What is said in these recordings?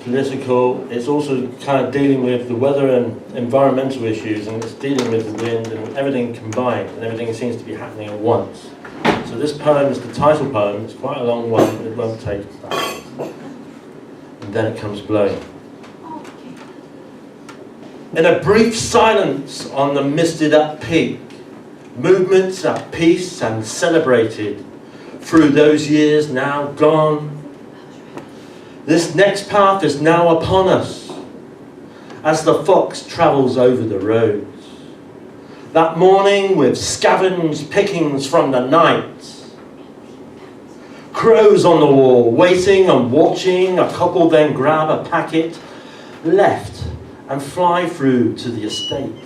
political, it's also kind of dealing with the weather and environmental issues, and it's dealing with the wind and everything combined, and everything seems to be happening at once. So this poem is the title poem. It's quite a long one, but it won't take that long. And then it comes blowing. In a brief silence on the misted up peak, movements at peace and celebrated through those years now gone. This next path is now upon us as the fox travels over the roads. That morning with scavenged pickings from the night, crows on the wall waiting and watching, a couple then grab a packet left and fly through to the estate,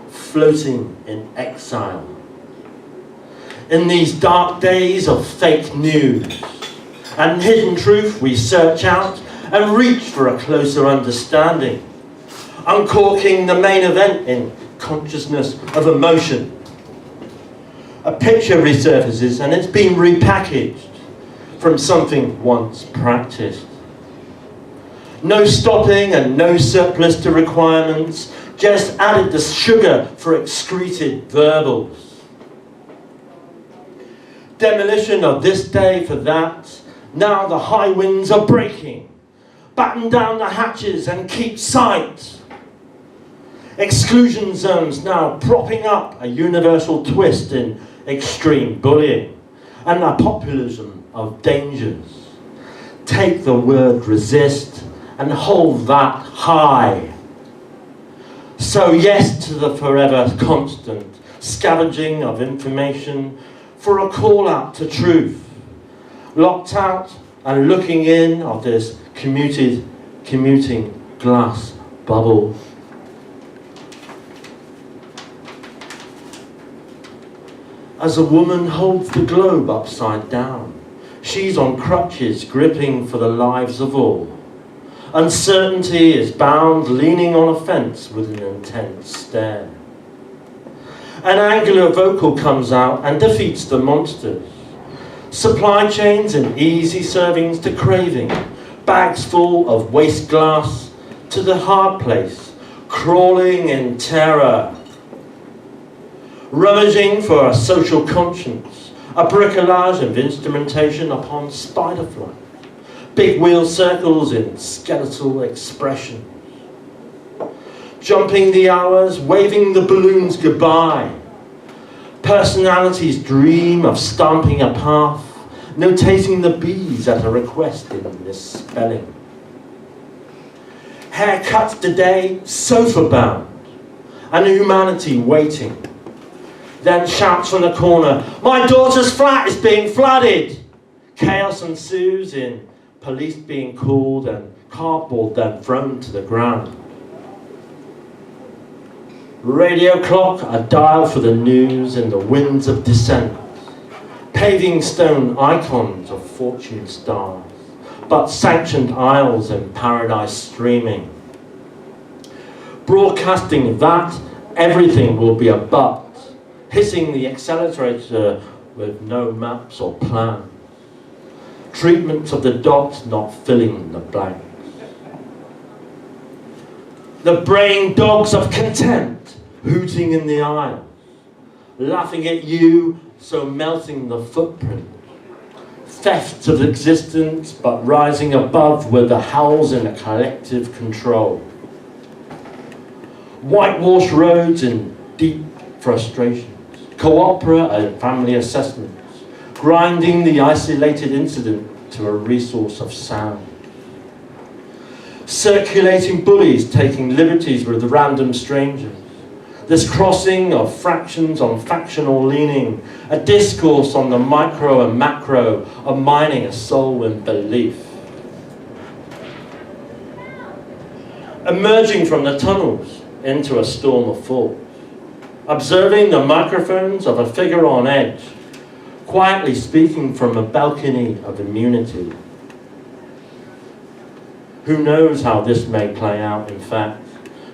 floating in exile. In these dark days of fake news and hidden truth, we search out and reach for a closer understanding, uncorking the main event in consciousness of emotion. A picture resurfaces and it's been repackaged from something once practiced. No stopping and no surplus to requirements, just added the sugar for excreted verbals. Demolition of this day for that, now the high winds are breaking. Batten down the hatches and keep sight. Exclusion zones now propping up a universal twist in extreme bullying and a populism of dangers. Take the word resist and hold that high. So yes to the forever constant scavenging of information for a call out to truth. Locked out and looking in of this commuting glass bubble. As a woman holds the globe upside down, she's on crutches gripping for the lives of all. Uncertainty is bound, leaning on a fence with an intense stare. An angular vocal comes out and defeats the monsters. Supply chains and easy servings to craving, bags full of waste glass to the hard place, crawling in terror. Rummaging for a social conscience, a bricolage of instrumentation upon spider flight, big wheel circles in skeletal expression. Jumping the hours, waving the balloons goodbye. Personalities dream of stamping a path, notating the bees at a request in misspelling. Haircuts today, sofa bound, and humanity waiting. Then shouts from the corner, my daughter's flat is being flooded. Chaos ensues in police being called and cardboard then thrown to the ground. Radio clock, a dial for the news in the winds of dissent. Paving stone icons of fortune stars, but sanctioned aisles in paradise streaming. Broadcasting that everything will be a but, hitting the accelerator with no maps or plans. Treatment of the dots not filling the blanks. The braying dogs of contempt hooting in the aisles, laughing at you, so melting the footprint. Thefts of existence, but rising above with the howls in a collective control. Whitewashed roads in deep frustrations, co-opera and family assessments, grinding the isolated incident to a resource of sound. Circulating bullies taking liberties with random strangers. This crossing of fractions on factional leaning, a discourse on the micro and macro of mining a soul in belief. Emerging from the tunnels into a storm of thought, observing the microphones of a figure on edge, quietly speaking from a balcony of immunity. Who knows how this may play out, in fact?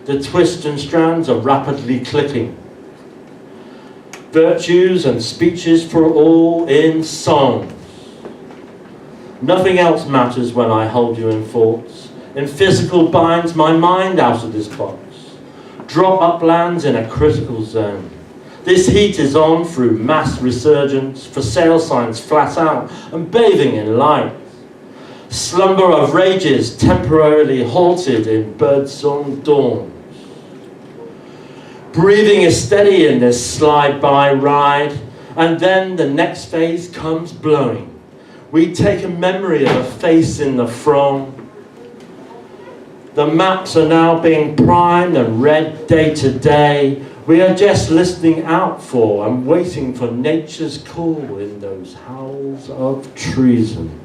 The twists and strands are rapidly clicking. Virtues and speeches for all in songs. Nothing else matters when I hold you in thoughts. In physical binds my mind out of this box. Drop uplands in a critical zone. This heat is on through mass resurgence, for sale signs flat out and bathing in light. Slumber of rages temporarily halted in birdsong dawns. Breathing is steady in this slide-by ride, and then the next phase comes blowing. We take a memory of a face in the throng. The maps are now being primed and read day to day. We are just listening out for and waiting for nature's call in those howls of treason.